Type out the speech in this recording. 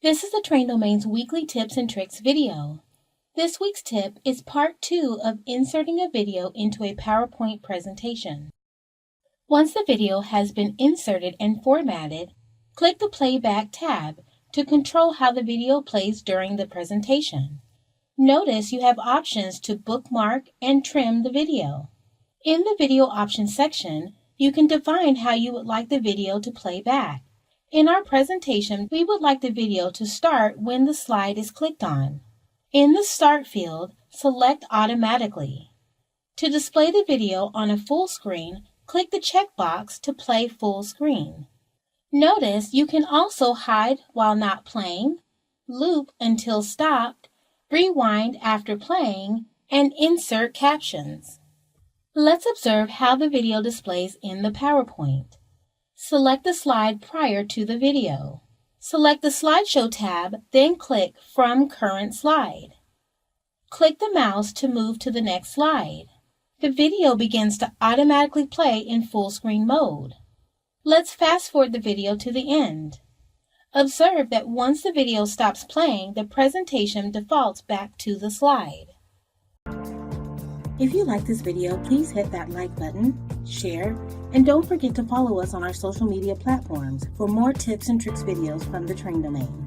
This is the Train Domain's weekly tips and tricks video. This week's tip is part 2 of inserting a video into a PowerPoint presentation. Once the video has been inserted and formatted, click the Playback tab to control how the video plays during the presentation. Notice you have options to bookmark and trim the video. In the Video Options section, you can define how you would like the video to play back. In our presentation, we would like the video to start when the slide is clicked on. In the Start field, select Automatically. To display the video on a full screen, click the checkbox to play full screen. Notice you can also hide while not playing, loop until stopped, rewind after playing, and insert captions. Let's observe how the video displays in the PowerPoint. Select the slide prior to the video. Select the Slideshow tab, then click From Current Slide. Click the mouse to move to the next slide. The video begins to automatically play in full screen mode. Let's fast forward the video to the end. Observe that once the video stops playing, the presentation defaults back to the slide. If you like this video, please hit that like button, share, and don't forget to follow us on our social media platforms for more tips and tricks videos from the Train Domain.